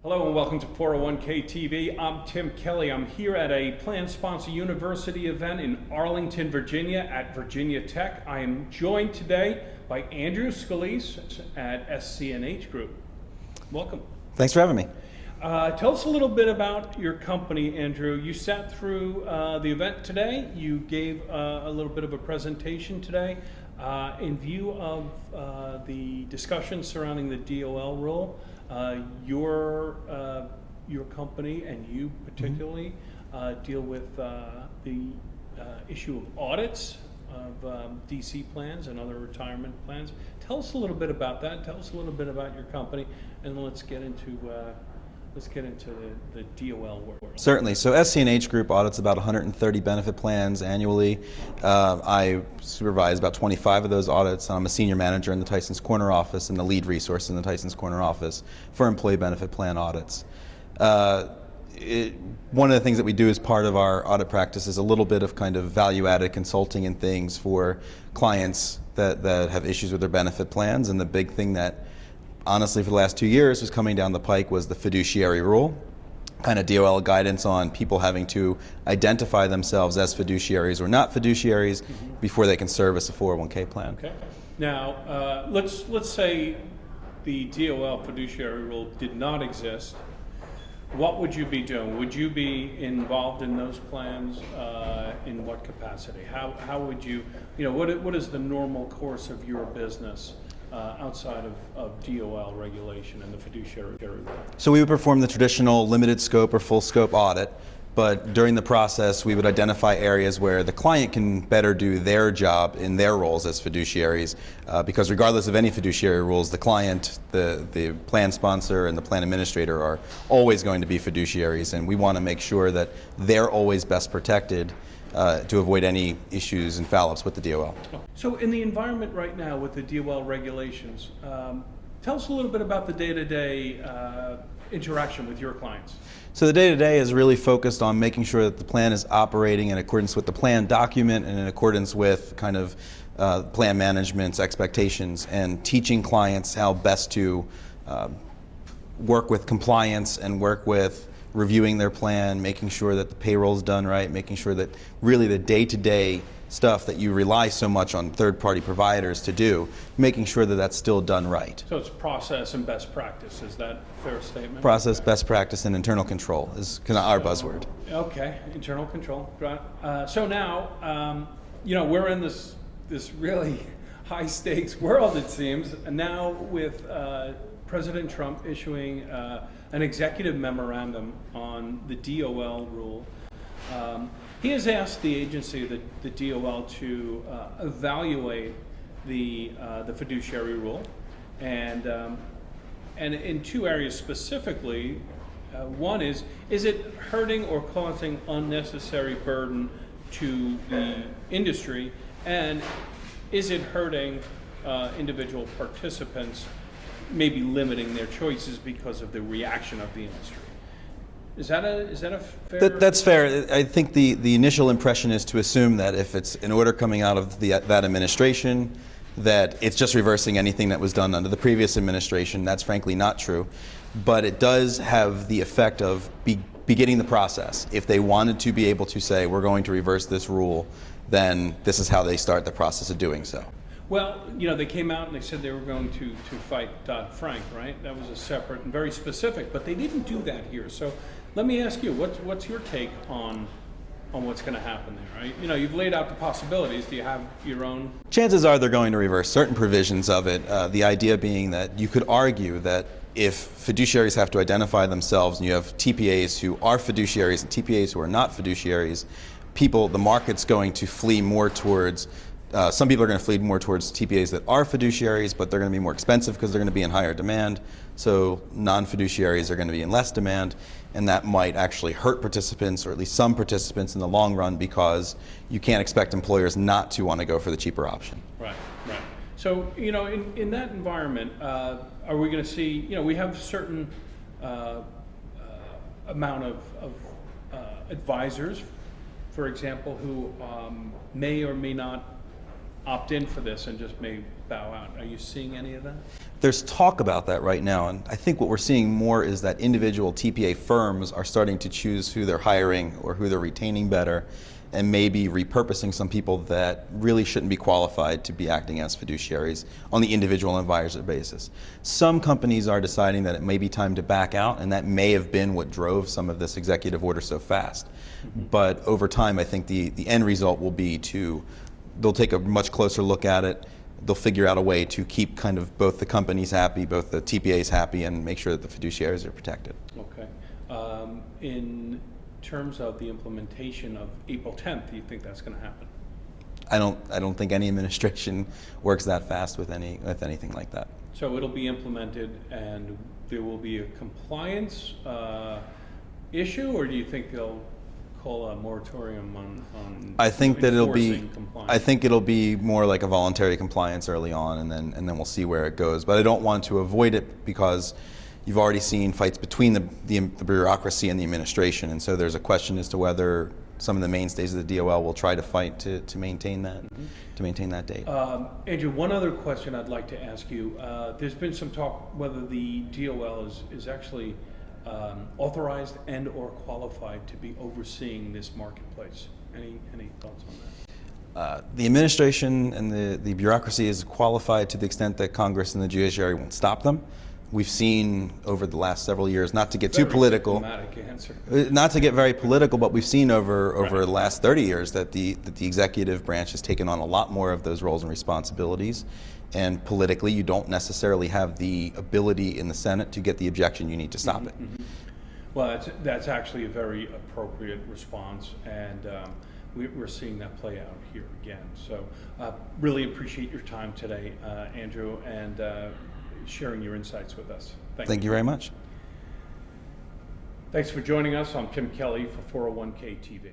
Hello and welcome to 401k TV. I'm Tim Kelly. I'm here at a Plan Sponsor University event in Arlington, Virginia at Virginia Tech. I am joined today by Andrew Scalise at SCNH Group. Welcome. Thanks for having me. Tell us a little bit about your company, Andrew. You sat through the event today. You gave a little bit of a presentation today. In view of the discussion surrounding the DOL rule, your company and you particularly deal with the issue of audits of DC plans and other retirement plans. Tell us a little bit about that. Tell us a little bit about your company, and let's get into the DOL world. Certainly. So SCNH Group audits about 130 benefit plans annually. I supervise about 25 of those audits. I'm a senior manager in the Tyson's Corner office and the lead resource in the Tyson's Corner office for employee benefit plan audits. One of the things that we do as part of our audit practice is a little bit of kind of value-added consulting and things for clients that have issues with their benefit plans. And the big thing that honestly for the last 2 years was coming down the pike was the fiduciary rule, kind of DOL guidance on people having to identify themselves as fiduciaries or not fiduciaries before they can service a 401k plan. Okay. Now, let's say the DOL fiduciary rule did not exist. What would you be doing? Would you be involved in those plans? In what capacity? How would you, what is the normal course of your business outside of DOL regulation and the fiduciary rule? So we would perform the traditional limited scope or full scope audit, but during the process we would identify areas where the client can better do their job in their roles as fiduciaries, because regardless of any fiduciary rules, the client, the plan sponsor, and the plan administrator are always going to be fiduciaries, and we want to make sure that they're always best protected to avoid any issues and foul-ups with the DOL. So in the environment right now with the DOL regulations, tell us a little bit about the day-to-day interaction with your clients. So the day-to-day is really focused on making sure that the plan is operating in accordance with the plan document and in accordance with kind of plan management's expectations, and teaching clients how best to work with compliance and work with reviewing their plan, making sure that the payroll's done right, making sure that really the day-to-day stuff that you rely so much on third-party providers to do, making sure that that's still done right. So it's process and best practice, is that a fair statement? Process, best practice, and internal control is kind of our buzzword. Okay, internal control. So now, we're in this really high-stakes world, it seems, and now with President Trump issuing an executive memorandum on the DOL rule. He has asked the agency, the DOL, to evaluate the fiduciary rule, and in two areas specifically. One is it hurting or causing unnecessary burden to the industry, and is it hurting individual participants, maybe limiting their choices because of the reaction of the industry? Is that a fair? That's fair. I think the initial impression is to assume that if it's an order coming out of that administration, that it's just reversing anything that was done under the previous administration. That's frankly not true. But it does have the effect of beginning the process. If they wanted to be able to say, we're going to reverse this rule, then this is how they start the process of doing so. Well, they came out and they said they were going to fight Dodd-Frank, right? That was a separate and very specific, but they didn't do that here. So let me ask you, what's your take on what's going to happen there, right? You've laid out the possibilities. Do you have your own? Chances are they're going to reverse certain provisions of it. The idea being that you could argue that if fiduciaries have to identify themselves and you have TPAs who are fiduciaries and TPAs who are not fiduciaries, the market's going to flee more towards some people are going to flee more towards TPAs that are fiduciaries, but they're going to be more expensive because they're going to be in higher demand. So non-fiduciaries are going to be in less demand, and that might actually hurt participants, or at least some participants in the long run, because you can't expect employers not to want to go for the cheaper option. Right. So, in that environment, are we going to see, we have a certain amount of advisors, for example, who may or may not opt in for this and just may bow out. Are you seeing any of that? There's talk about that right now, and I think what we're seeing more is that individual TPA firms are starting to choose who they're hiring or who they're retaining better, and maybe repurposing some people that really shouldn't be qualified to be acting as fiduciaries on the individual advisor basis. Some companies are deciding that it may be time to back out, and that may have been what drove some of this executive order so fast. But over time, I think the end result will be they'll take a much closer look at it. They'll figure out a way to keep kind of both the companies happy, both the TPAs happy, and make sure that the fiduciaries are protected. Okay. In terms of the implementation of April 10th, do you think that's going to happen? I don't think any administration works that fast with anything like that. So it'll be implemented, and there will be a compliance issue, or do you think they'll call a moratorium on I think that enforcing compliance? I think it'll be more like a voluntary compliance early on, and then we'll see where it goes. But I don't want to avoid it because you've already seen fights between the bureaucracy and the administration, and so there's a question as to whether some of the mainstays of the DOL will try to fight to maintain that date. Andrew, one other question I'd like to ask you. There's been some talk whether the DOL is actually authorized and or qualified to be overseeing this marketplace. Any thoughts on that? The administration and the bureaucracy is qualified to the extent that Congress and the judiciary won't stop them. We've seen over the last several years, not to get too political, Diplomatic answer. not to get very political, but we've seen over the last 30 years that the executive branch has taken on a lot more of those roles and responsibilities. And politically, you don't necessarily have the ability in the Senate to get the objection you need to stop it. Mm-hmm. Well, that's actually a very appropriate response, and we're seeing that play out here again. So really appreciate your time today, Andrew, and sharing your insights with us. Thank you very much. Thanks for joining us. I'm Tim Kelly for 401k TV.